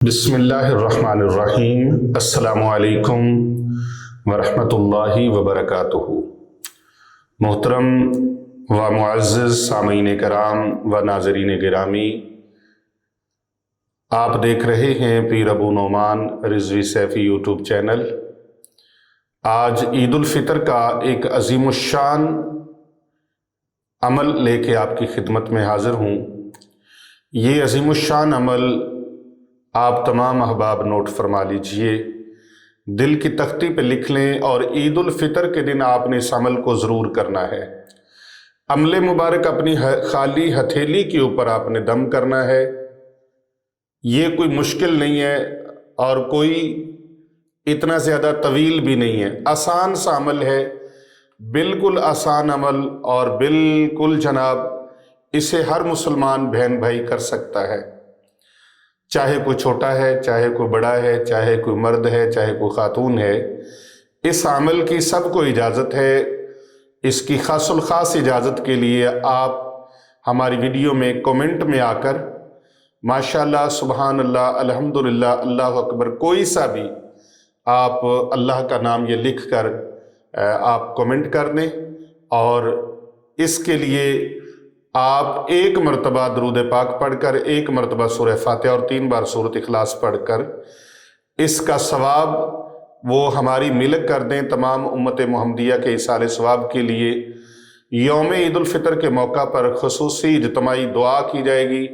بسم اللہ الرحمن الرحیم۔ السلام علیکم ورحمۃ اللہ وبرکاتہ۔ محترم و معزز سامعین کرام و ناظرین گرامی، آپ دیکھ رہے ہیں پیر ابو نعمان رضوی سیفی یوٹیوب چینل۔ آج عید الفطر کا ایک عظیم الشان عمل لے کے آپ کی خدمت میں حاضر ہوں۔ یہ عظیم الشان عمل آپ تمام احباب نوٹ فرما لیجئے، دل کی تختی پہ لکھ لیں، اور عید الفطر کے دن آپ نے اس عمل کو ضرور کرنا ہے۔ عمل مبارک اپنی خالی ہتھیلی کے اوپر آپ نے دم کرنا ہے۔ یہ کوئی مشکل نہیں ہے اور کوئی اتنا زیادہ طویل بھی نہیں ہے، آسان سا عمل ہے، بالکل آسان عمل، اور بالکل جناب اسے ہر مسلمان بہن بھائی کر سکتا ہے، چاہے کوئی چھوٹا ہے، چاہے کوئی بڑا ہے، چاہے کوئی مرد ہے، چاہے کوئی خاتون ہے۔ اس عمل کی سب کو اجازت ہے۔ اس کی خاص الخاص اجازت کے لیے آپ ہماری ویڈیو میں کومنٹ میں آ کر ماشاءاللہ، سبحان اللہ، الحمدللہ، اللہ اکبر، کوئی سا بھی آپ اللہ کا نام یہ لکھ کر آپ کومنٹ کر دیں، اور اس کے لیے آپ ایک مرتبہ درود پاک پڑھ کر، ایک مرتبہ سورہ فاتحہ اور 3 بار سورۃ اخلاص پڑھ کر اس کا ثواب وہ ہماری ملک کر دیں۔ تمام امت محمدیہ کے ایصال ثواب کے لیے یوم عید الفطر کے موقع پر خصوصی اجتماعی دعا کی جائے گی،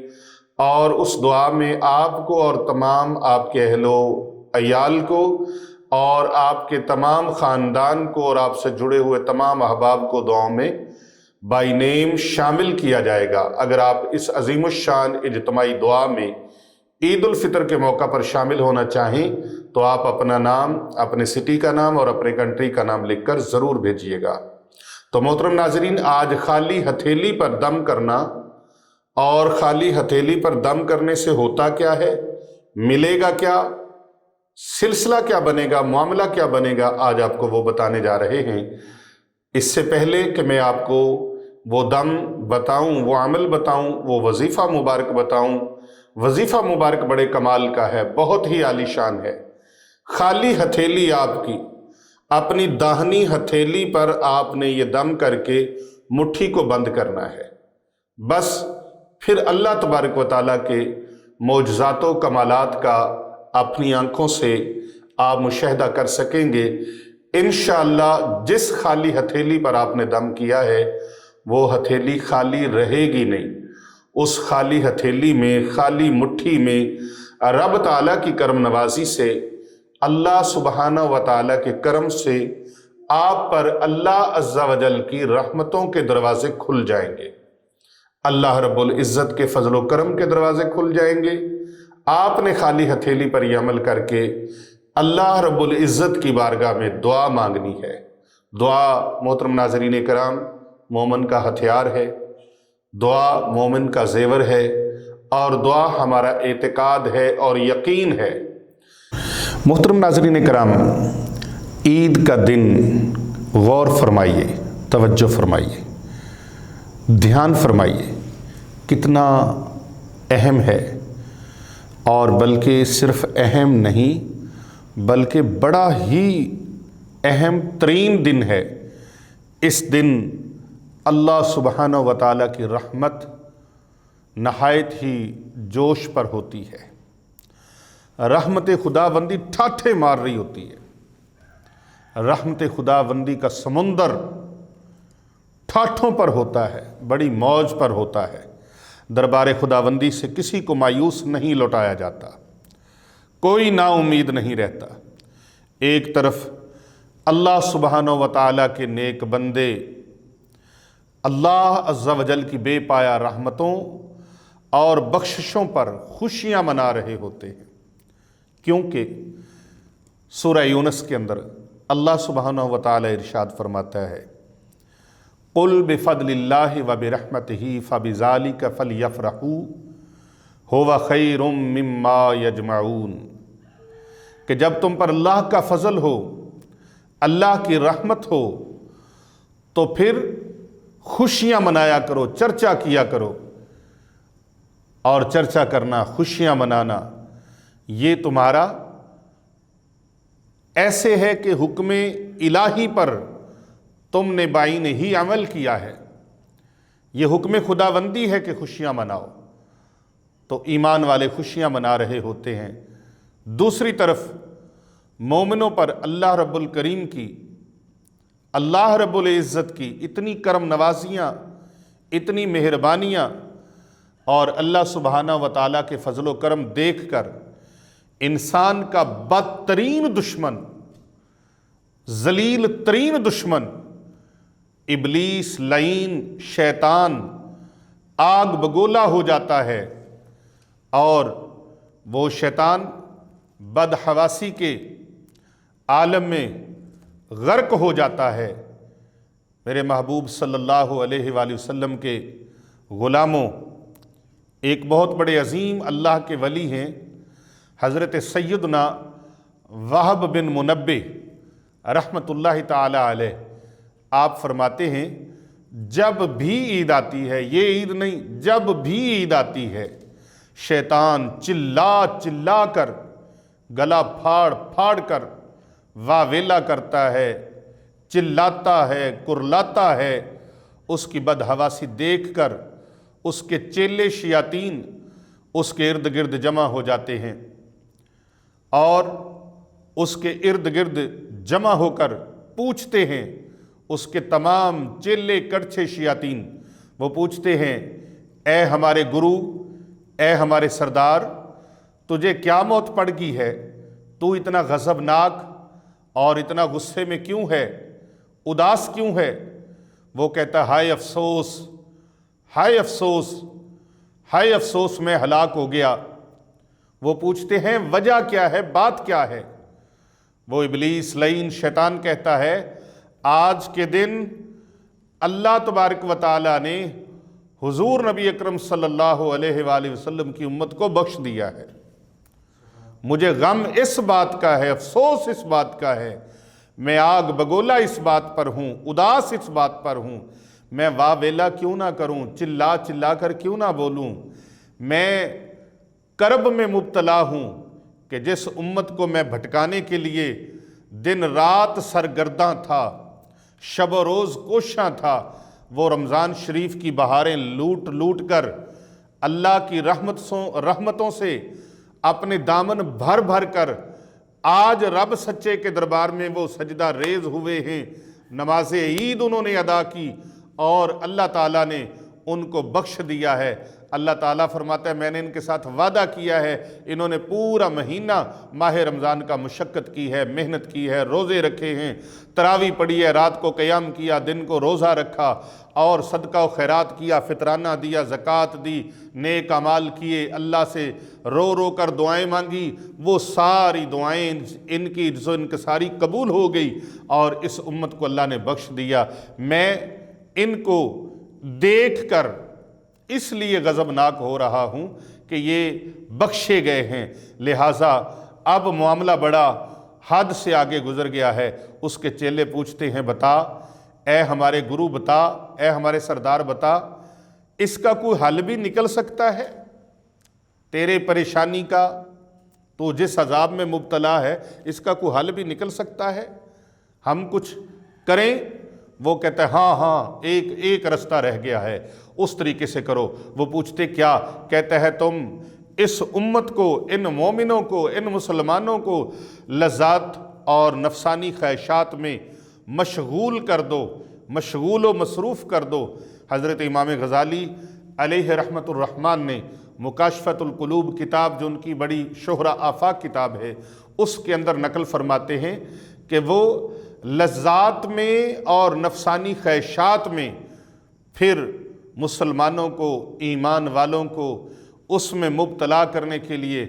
اور اس دعا میں آپ کو اور تمام آپ کے اہل و عیال کو اور آپ کے تمام خاندان کو اور آپ سے جڑے ہوئے تمام احباب کو دعاؤں میں بائی نیم شامل کیا جائے گا۔ اگر آپ اس عظیم الشان اجتماعی دعا میں عید الفطر کے موقع پر شامل ہونا چاہیں تو آپ اپنا نام، اپنے سٹی کا نام اور اپنے کنٹری کا نام لکھ کر ضرور بھیجیے گا۔ تو محترم ناظرین، آج خالی ہتھیلی پر دم کرنا، اور خالی ہتھیلی پر دم کرنے سے ہوتا کیا ہے، ملے گا کیا، سلسلہ کیا بنے گا، معاملہ کیا بنے گا، آج آپ کو وہ بتانے جا رہے ہیں۔ اس سے پہلے کہ میں آپ کو وہ دم بتاؤں، وہ عمل بتاؤں، وہ وظیفہ مبارک بتاؤں، وظیفہ مبارک بڑے کمال کا ہے، بہت ہی عالی شان ہے۔ خالی ہتھیلی آپ کی، اپنی داہنی ہتھیلی پر آپ نے یہ دم کر کے مٹھی کو بند کرنا ہے، بس پھر اللہ تبارک و تعالیٰ کے معجزات و کمالات کا اپنی آنکھوں سے آپ مشاہدہ کر سکیں گے انشاءاللہ۔ جس خالی ہتھیلی پر آپ نے دم کیا ہے وہ ہتھیلی خالی رہے گی نہیں۔ اس خالی ہتھیلی میں، خالی مٹھی میں رب تعالیٰ کی کرم نوازی سے، اللہ سبحانہ و تعالیٰ کے کرم سے آپ پر اللہ عز و جل کی رحمتوں کے دروازے کھل جائیں گے، اللہ رب العزت کے فضل و کرم کے دروازے کھل جائیں گے۔ آپ نے خالی ہتھیلی پر یہ عمل کر کے اللہ رب العزت کی بارگاہ میں دعا مانگنی ہے۔ دعا محترم ناظرین کرام مومن کا ہتھیار ہے، دعا مومن کا زیور ہے، اور دعا ہمارا اعتقاد ہے اور یقین ہے۔ محترم ناظرین کرام، عید کا دن غور فرمائیے، توجہ فرمائیے، دھیان فرمائیے، کتنا اہم ہے، اور بلکہ صرف اہم نہیں بلکہ بڑا ہی اہم ترین دن ہے۔ اس دن اللہ سبحانہ و تعالیٰ کی رحمت نہایت ہی جوش پر ہوتی ہے، رحمت خداوندی ٹھاٹھے مار رہی ہوتی ہے، رحمت خداوندی کا سمندر ٹھاٹھوں پر ہوتا ہے، بڑی موج پر ہوتا ہے۔ دربار خداوندی سے کسی کو مایوس نہیں لوٹایا جاتا، کوئی نا امید نہیں رہتا۔ ایک طرف اللہ سبحانہ و تعالیٰ کے نیک بندے اللہ عز و جل کی بے پایا رحمتوں اور بخششوں پر خوشیاں منا رہے ہوتے ہیں، کیونکہ سورہ یونس کے اندر اللہ سبحانہ و تعالیٰ ارشاد فرماتا ہے، قُلْ بِفَضْلِ اللَّهِ وَبِرَحْمَتِهِ فَبِذَلِكَ فَلْيَفْرَحُوا هُوَ خَيْرٌ مِّمَّا يَجْمَعُونَ، کہ جب تم پر اللہ کا فضل ہو، اللہ کی رحمت ہو، تو پھر خوشیاں منایا کرو، چرچا کیا کرو، اور چرچا کرنا، خوشیاں منانا، یہ تمہارا ایسے ہے کہ حکم الہی پر تم نے بعین ہی عمل کیا ہے، یہ حکم خداوندی ہے کہ خوشیاں مناؤ، تو ایمان والے خوشیاں منا رہے ہوتے ہیں۔ دوسری طرف مومنوں پر اللہ رب الکریم کی، اللہ رب العزت کی اتنی کرم نوازیاں، اتنی مہربانیاں اور اللہ سبحانہ و تعالیٰ کے فضل و کرم دیکھ کر انسان کا بدترین دشمن، ذلیل ترین دشمن ابلیس لعین شیطان آگ بگولا ہو جاتا ہے، اور وہ شیطان بدحواسی کے عالم میں غرق ہو جاتا ہے۔ میرے محبوب صلی اللہ علیہ وآلہ وسلم کے غلاموں، ایک بہت بڑے عظیم اللہ کے ولی ہیں حضرت سیدنا وہب بن منبہ رحمۃ اللہ تعالی علیہ۔ آپ فرماتے ہیں جب بھی عید آتی ہے، یہ عید نہیں، جب بھی عید آتی ہے، شیطان چلا چلا کر، گلا پھاڑ پھاڑ کر واویلا کرتا ہے، چلاتا ہے، کرلاتا ہے۔ اس کی بدحواسی دیکھ کر اس کے چیلے شیاطین اس کے ارد گرد جمع ہو جاتے ہیں، اور اس کے ارد گرد جمع ہو کر پوچھتے ہیں، اس کے تمام چیلے کڑچھے شیاطین وہ پوچھتے ہیں، اے ہمارے گرو، اے ہمارے سردار، تجھے کیا موت پڑ گئی ہے؟ تو اتنا غضبناک اور اتنا غصے میں کیوں ہے؟ اداس کیوں ہے؟ وہ کہتا ہے ہائے افسوس، ہائے افسوس، ہائے افسوس، میں ہلاک ہو گیا۔ وہ پوچھتے ہیں وجہ کیا ہے، بات کیا ہے؟ وہ ابلیس لعین شیطان کہتا ہے آج کے دن اللہ تبارک و تعالیٰ نے حضور نبی اکرم صلی اللہ علیہ وآلہ وسلم کی امت کو بخش دیا ہے۔ مجھے غم اس بات کا ہے، افسوس اس بات کا ہے، میں آگ بگولا اس بات پر ہوں، اداس اس بات پر ہوں، میں واویلا کیوں نہ کروں، چلا چلا کر کیوں نہ بولوں، میں کرب میں مبتلا ہوں کہ جس امت کو میں بھٹکانے کے لیے دن رات سرگرداں تھا، شب و روز کوشاں تھا، وہ رمضان شریف کی بہاریں لوٹ لوٹ کر اللہ کی رحمتوں سے اپنے دامن بھر بھر کر آج رب سچے کے دربار میں وہ سجدہ ریز ہوئے ہیں، نماز عید انہوں نے ادا کی اور اللہ تعالیٰ نے ان کو بخش دیا ہے۔ اللہ تعالیٰ فرماتا ہے میں نے ان کے ساتھ وعدہ کیا ہے، انہوں نے پورا مہینہ ماہ رمضان کا مشقت کی ہے، محنت کی ہے، روزے رکھے ہیں، تراویح پڑھی ہے، رات کو قیام کیا، دن کو روزہ رکھا اور صدقہ و خیرات کیا، فطرانہ دیا، زکوٰۃ دی، نیک اعمال کیے، اللہ سے رو رو کر دعائیں مانگی، وہ ساری دعائیں ان کی جو ان کی ساری قبول ہو گئی اور اس امت کو اللہ نے بخش دیا۔ میں ان کو دیکھ کر اس لیے غضبناک ہو رہا ہوں کہ یہ بخشے گئے ہیں، لہٰذا اب معاملہ بڑا حد سے آگے گزر گیا ہے۔ اس کے چیلے پوچھتے ہیں بتا اے ہمارے گرو، بتا اے ہمارے سردار، بتا اس کا کوئی حل بھی نکل سکتا ہے؟ تیرے پریشانی کا، تو جس عذاب میں مبتلا ہے، اس کا کوئی حل بھی نکل سکتا ہے؟ ہم کچھ کریں؟ وہ کہتا ہے ہاں ہاں، ایک رستہ رہ گیا ہے، اس طریقے سے کرو۔ وہ پوچھتے کیا؟ کہتا ہے تم اس امت کو، ان مومنوں کو، ان مسلمانوں کو لذات اور نفسانی خواہشات میں مشغول کر دو، مشغول و مصروف کر دو۔ حضرت امام غزالی علیہ رحمت الرحمن نے مکاشفۃ القلوب کتاب، جو ان کی بڑی شہرہ آفاق کتاب ہے، اس کے اندر نقل فرماتے ہیں کہ وہ لذات میں اور نفسانی خواہشات میں پھر مسلمانوں کو، ایمان والوں کو اس میں مبتلا کرنے کے لیے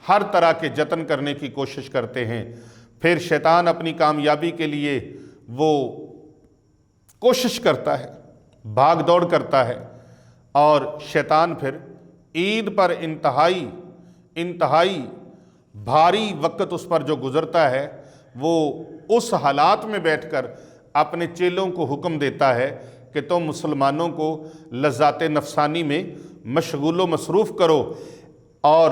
ہر طرح کے جتن کرنے کی کوشش کرتے ہیں۔ پھر شیطان اپنی کامیابی کے لیے وہ کوشش کرتا ہے، بھاگ دوڑ کرتا ہے، اور شیطان پھر عید پر انتہائی بھاری وقت اس پر جو گزرتا ہے، وہ اس حالات میں بیٹھ کر اپنے چیلوں کو حکم دیتا ہے کہ تم مسلمانوں کو لذات نفسانی میں مشغول و مصروف کرو، اور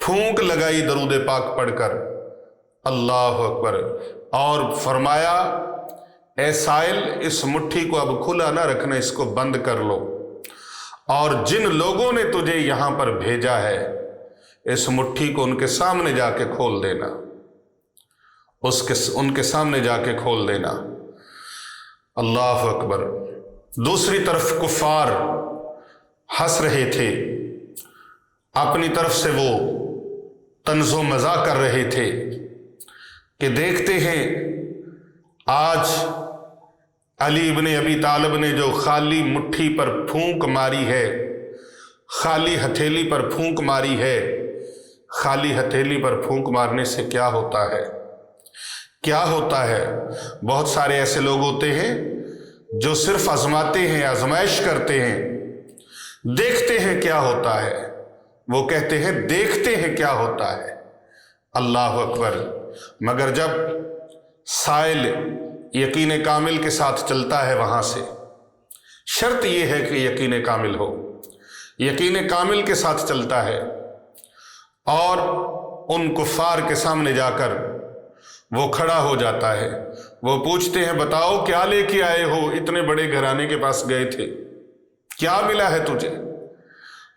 پھونک لگائی درود پاک پڑھ کر، اللہ اکبر، اور فرمایا اے سائل اس مٹھی کو اب کھلا نہ رکھنا، اس کو بند کر لو، اور جن لوگوں نے تجھے یہاں پر بھیجا ہے اس مٹھی کو ان کے سامنے جا کے کھول دینا، ان کے سامنے جا کے کھول دینا۔ اللہ اکبر۔ دوسری طرف کفار ہنس رہے تھے، اپنی طرف سے وہ طنز و مزاح کر رہے تھے کہ دیکھتے ہیں آج علی ابن ابی طالب نے جو خالی مٹھی پر پھونک ماری ہے، خالی ہتھیلی پر پھونک ماری ہے، خالی ہتھیلی پر پھونک مارنے سے کیا ہوتا ہے، کیا ہوتا ہے؟ بہت سارے ایسے لوگ ہوتے ہیں جو صرف آزماتے ہیں، آزمائش کرتے ہیں، دیکھتے ہیں کیا ہوتا ہے، وہ کہتے ہیں دیکھتے ہیں کیا ہوتا ہے۔ اللہ اکبر۔ مگر جب سائل یقین کامل کے ساتھ چلتا ہے وہاں سے، شرط یہ ہے کہ یقین کامل ہو، یقین کامل کے ساتھ چلتا ہے، اور ان کفار کے سامنے جا کر وہ کھڑا ہو جاتا ہے۔ وہ پوچھتے ہیں بتاؤ کیا لے کے آئے ہو، اتنے بڑے گھرانے کے پاس گئے تھے، کیا ملا ہے تجھے؟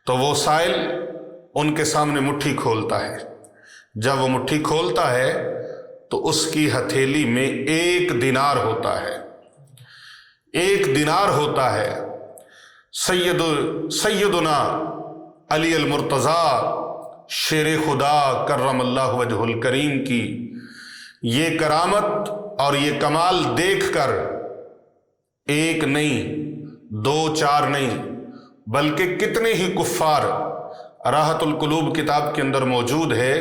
تو وہ سائل ان کے سامنے مٹھی کھولتا ہے۔ جب وہ مٹھی کھولتا ہے تو اس کی ہتھیلی میں 1 دینار ہوتا ہے، 1 دینار ہوتا ہے۔ سیدنا علی المرتضیٰ شیر خدا کرم اللہ وجہ الکریم کی یہ کرامت اور یہ کمال دیکھ کر 1 نہیں، 2 4 نہیں، بلکہ کتنے ہی کفار، راحت القلوب کتاب کے اندر موجود ہے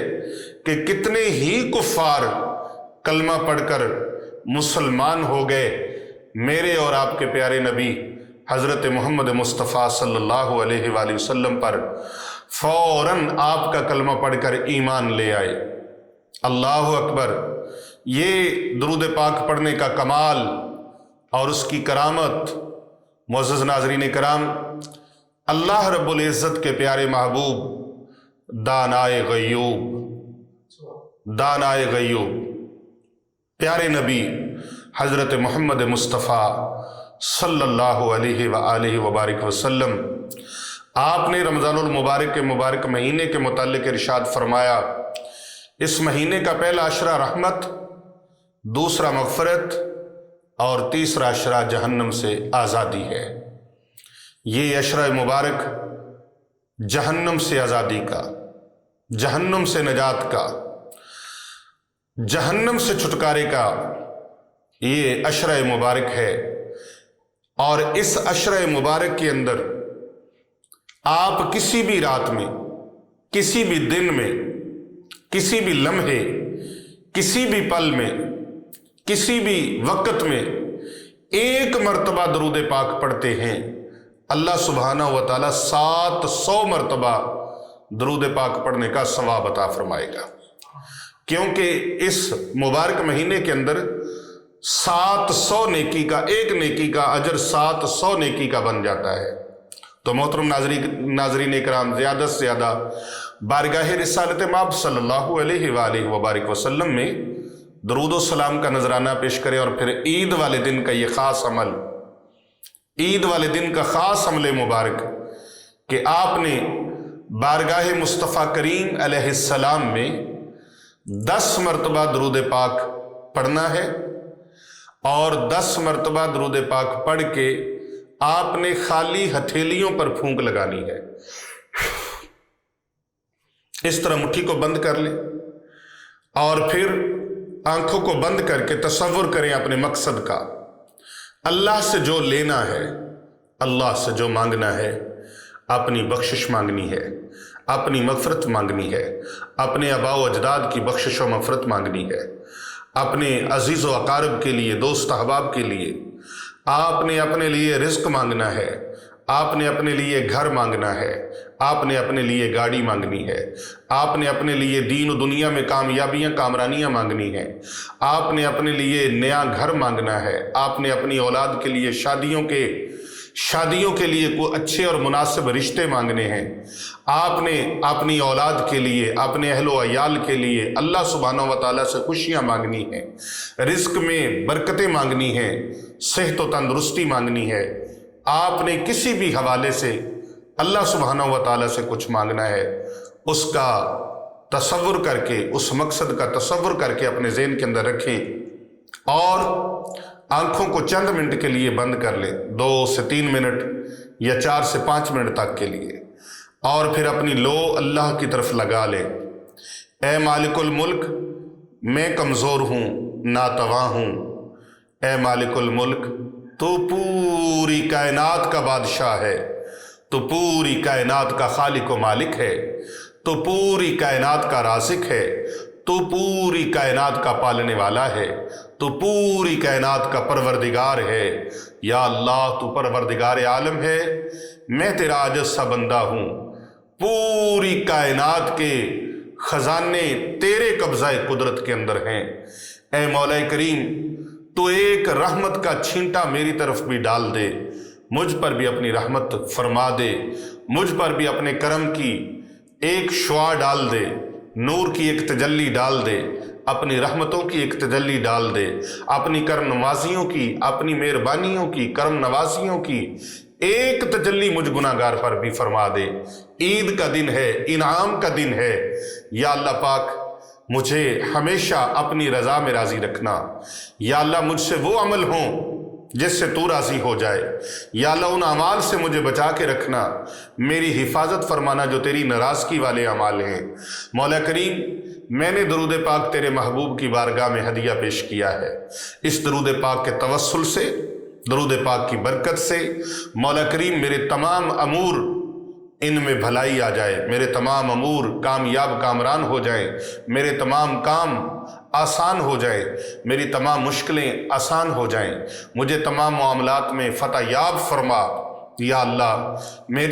کہ کتنے ہی کفار کلمہ پڑھ کر مسلمان ہو گئے میرے اور آپ کے پیارے نبی حضرت محمد مصطفیٰ صلی اللہ علیہ وآلہ وسلم پر فوراً آپ کا کلمہ پڑھ کر ایمان لے آئے۔ اللہ اکبر۔ یہ درود پاک پڑھنے کا کمال اور اس کی کرامت، معزز ناظرین کرام، اللہ رب العزت کے پیارے محبوب دانائے غیوب، دانائے غیوب پیارے نبی حضرت محمد مصطفیٰ صلی اللہ علیہ وآلہ وبارک وسلم، آپ نے رمضان المبارک کے مبارک مہینے کے متعلق ارشاد فرمایا اس مہینے کا پہلا عشرہ رحمت، دوسرا مغفرت، اور تیسرا عشرہ جہنم سے آزادی ہے۔ یہ عشرہ مبارک جہنم سے آزادی کا، جہنم سے نجات کا، جہنم سے چھٹکارے کا یہ عشرہ مبارک ہے۔ اور اس عشرہ مبارک کے اندر آپ کسی بھی رات میں، کسی بھی دن میں، کسی بھی لمحے، کسی بھی پل میں، کسی بھی وقت میں 1 مرتبہ درود پاک پڑھتے ہیں، اللہ سبحانہ و تعالیٰ 700 مرتبہ درود پاک پڑھنے کا ثواب عطا فرمائے گا، کیونکہ اس مبارک مہینے کے اندر 700 نیکی کا، 1 نیکی کا اجر 700 نیکی کا بن جاتا ہے۔ تو محترم ناظرین اکرام، زیادہ سے زیادہ بارگاہ رسالت مآب صلی اللہ علیہ وآلہ وبارک وسلم میں درود و سلام کا نذرانہ پیش کریں، اور پھر عید والے دن کا یہ خاص عمل، عید والے دن کا خاص عمل مبارک کہ آپ نے بارگاہ مصطفیٰ کریم علیہ السلام میں 10 مرتبہ درود پاک پڑھنا ہے، اور 10 مرتبہ درود پاک پڑھ کے آپ نے خالی ہتھیلیوں پر پھونک لگانی ہے۔ اس طرح مٹھی کو بند کر لیں، اور پھر آنکھوں کو بند کر کے تصور کریں اپنے مقصد کا، اللہ سے جو لینا ہے، اللہ سے جو مانگنا ہے، اپنی بخشش مانگنی ہے، اپنی مغفرت مانگنی ہے، اپنے آباء و اجداد کی بخشش و مغفرت مانگنی ہے، اپنے عزیز و اقارب کے لیے، دوست احباب کے لیے، آپ نے اپنے لیے رزق مانگنا ہے، آپ نے اپنے لیے گھر مانگنا ہے، آپ نے اپنے لیے گاڑی مانگنی ہے، آپ نے اپنے لیے دین و دنیا میں کامیابیاں، کامرانیاں مانگنی ہیں، آپ نے اپنے لیے نیا گھر مانگنا ہے، آپ نے اپنی اولاد کے لیے شادیوں کے شادیوں کے لیے کوئی اچھے اور مناسب رشتے مانگنے ہیں، آپ نے اپنی اولاد کے لیے، اپنے اہل و عیال کے لیے اللہ سبحانہ و تعالیٰ سے خوشیاں مانگنی ہیں، رزق میں برکتیں مانگنی ہیں، صحت و تندرستی مانگنی ہے، آپ نے کسی بھی حوالے سے اللہ سبحانہ و تعالیٰ سے کچھ مانگنا ہے، اس کا تصور کر کے، اس مقصد کا تصور کر کے اپنے ذہن کے اندر رکھیں اور آنکھوں کو چند منٹ کے لیے بند کر لیں، 2 سے 3 منٹ یا 4 سے 5 منٹ تک کے لیے، اور پھر اپنی لو اللہ کی طرف لگا لیں۔ اے مالک الملک، میں کمزور ہوں، ناتواں ہوں، اے مالک الملک، تو پوری کائنات کا بادشاہ ہے، تو پوری کائنات کا خالق و مالک ہے، تو پوری کائنات کا رازق ہے، تو پوری کائنات کا پالنے والا ہے، تو پوری کائنات کا پروردگار ہے۔ یا اللہ، تو پروردگار عالم ہے، میں تیرا عاجز سا بندہ ہوں، پوری کائنات کے خزانے تیرے قبضہ قدرت کے اندر ہیں۔ اے مولا کریم، تو ایک رحمت کا چھینٹا میری طرف بھی ڈال دے، مجھ پر بھی اپنی رحمت فرما دے، مجھ پر بھی اپنے کرم کی ایک شعاع ڈال دے، نور کی ایک تجلی ڈال دے، اپنی رحمتوں کی ایک تجلی ڈال دے، اپنی کرم نوازیوں کی، اپنی مہربانیوں کی، کرم نوازیوں کی ایک تجلی مجھ گناہگار پر بھی فرما دے۔ عید کا دن ہے، انعام کا دن ہے، یا اللہ پاک مجھے ہمیشہ اپنی رضا میں راضی رکھنا۔ یا اللہ، مجھ سے وہ عمل ہوں جس سے تو راضی ہو جائے، یا اللہ ان اعمال سے مجھے بچا کے رکھنا، میری حفاظت فرمانا جو تیری ناراضگی والے اعمال ہیں۔ مولا کریم، میں نے درود پاک تیرے محبوب کی بارگاہ میں ہدیہ پیش کیا ہے، اس درود پاک کے توسل سے، درود پاک کی برکت سے مولا کریم میرے تمام امور ان میں بھلائی آ جائے، میرے تمام امور کامیاب کامران ہو جائیں، میرے تمام کام آسان ہو جائیں، میری تمام مشکلیں آسان ہو جائیں، مجھے تمام معاملات میں فتح یاب فرما۔ یا اللہ،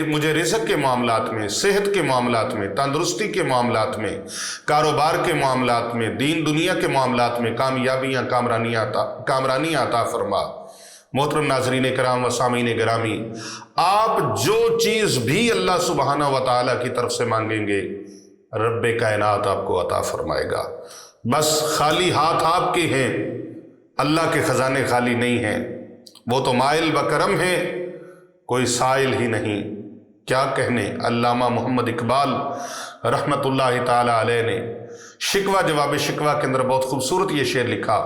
مجھے رزق کے معاملات میں، صحت کے معاملات میں، تندرستی کے معاملات میں، کاروبار کے معاملات میں، دین دنیا کے معاملات میں کامیابیاں، کامرانیاں عطا فرما۔ محترم ناظرین کرام و سامعین گرامی، آپ جو چیز بھی اللہ سبحانہ و تعالیٰ کی طرف سے مانگیں گے، رب کائنات آپ کو عطا فرمائے گا۔ بس خالی ہاتھ آپ کے ہیں، اللہ کے خزانے خالی نہیں ہیں، وہ تو مائل بکرم ہیں، کوئی سائل ہی نہیں۔ کیا کہنے، علامہ محمد اقبال رحمت اللہ تعالی علیہ نے شکوہ جواب شکوہ کے اندر بہت خوبصورت یہ شعر لکھا،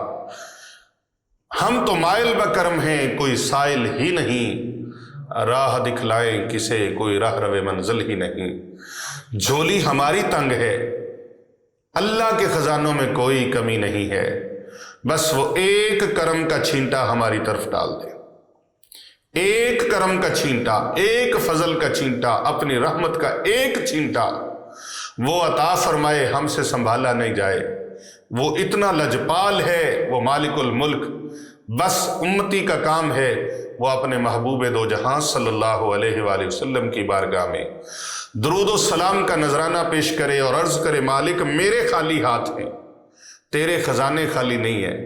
ہم تو مائل بکرم ہیں، کوئی سائل ہی نہیں، راہ دکھلائیں کسے، کوئی راہ رو منزل ہی نہیں۔ جھولی ہماری تنگ ہے، اللہ کے خزانوں میں کوئی کمی نہیں ہے، بس وہ ایک کرم کا چھینٹا ہماری طرف ڈال دے، ایک کرم کا چھینٹا، ایک فضل کا چھینٹا، اپنی رحمت کا ایک چھینٹا وہ عطا فرمائے، ہم سے سنبھالا نہیں جائے۔ وہ اتنا لجپال ہے، وہ مالک الملک، بس امتی کا کام ہے وہ اپنے محبوب دو جہاں صلی اللہ علیہ وآلہ وسلم کی بارگاہ میں درود و سلام کا نذرانہ پیش کرے اور عرض کرے، مالک میرے خالی ہاتھ ہیں، تیرے خزانے خالی نہیں ہیں۔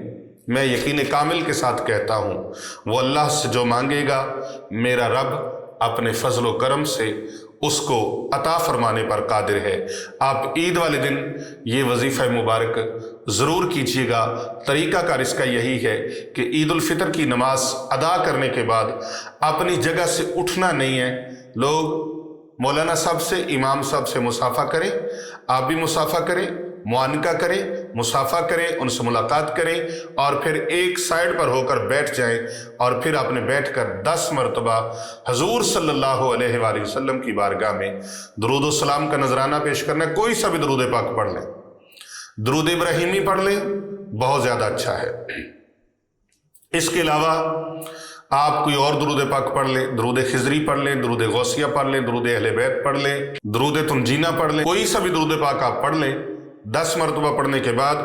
میں یقین کامل کے ساتھ کہتا ہوں، وہ اللہ سے جو مانگے گا، میرا رب اپنے فضل و کرم سے اس کو عطا فرمانے پر قادر ہے۔ آپ عید والے دن یہ وظیفہ مبارک ضرور کیجیے گا۔ طریقہ کار اس کا یہی ہے کہ عید الفطر کی نماز ادا کرنے کے بعد اپنی جگہ سے اٹھنا نہیں ہے، لوگ مولانا صاحب سے، امام صاحب سے مصافحہ کریں، آپ بھی مصافحہ کریں، معانقہ کریں، مصافحہ کریں، ان سے ملاقات کریں، اور پھر ایک سائیڈ پر ہو کر بیٹھ جائیں، اور پھر آپ نے بیٹھ کر 10 مرتبہ حضور صلی اللہ علیہ وآلہ وسلم کی بارگاہ میں درود و سلام کا نذرانہ پیش کرنا ہے۔ کوئی سا بھی درود پاک پڑھ لیں، درود ابراہیمی پڑھ لیں، بہت زیادہ اچھا ہے۔ اس کے علاوہ آپ کوئی اور درود پاک پڑھ لیں، درود خضری پڑھ لیں، درود غوثیہ پڑھ لیں، درود اہل بیت پڑھ لیں، درود تنجینہ پڑھ لیں، کوئی سا بھی درود پاک آپ پڑھ لیں۔ 10 مرتبہ پڑھنے کے بعد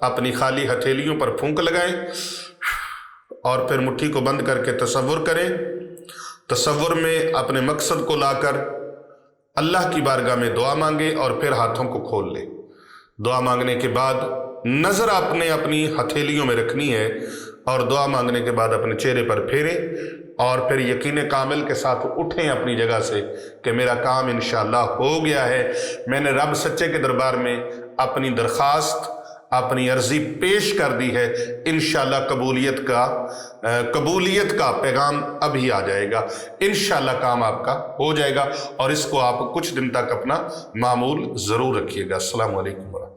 اپنی خالی ہتھیلیوں پر پھونک لگائیں، اور پھر مٹھی کو بند کر کے تصور کریں، تصور میں اپنے مقصد کو لا کر اللہ کی بارگاہ میں دعا مانگیں، اور پھر ہاتھوں کو کھول لیں۔ دعا مانگنے کے بعد نظر آپ نے اپنی ہتھیلیوں میں رکھنی ہے، اور دعا مانگنے کے بعد اپنے چہرے پر پھیریں، اور پھر یقین کامل کے ساتھ اٹھیں اپنی جگہ سے کہ میرا کام انشاءاللہ ہو گیا ہے، میں نے رب سچے کے دربار میں اپنی درخواست، اپنی عرضی پیش کر دی ہے، انشاءاللہ قبولیت کا پیغام ابھی آ جائے گا، انشاءاللہ کام آپ کا ہو جائے گا، اور اس کو آپ کچھ دن تک اپنا معمول ضرور رکھیے گا۔ السلام علیکم ورحمۃ اللہ۔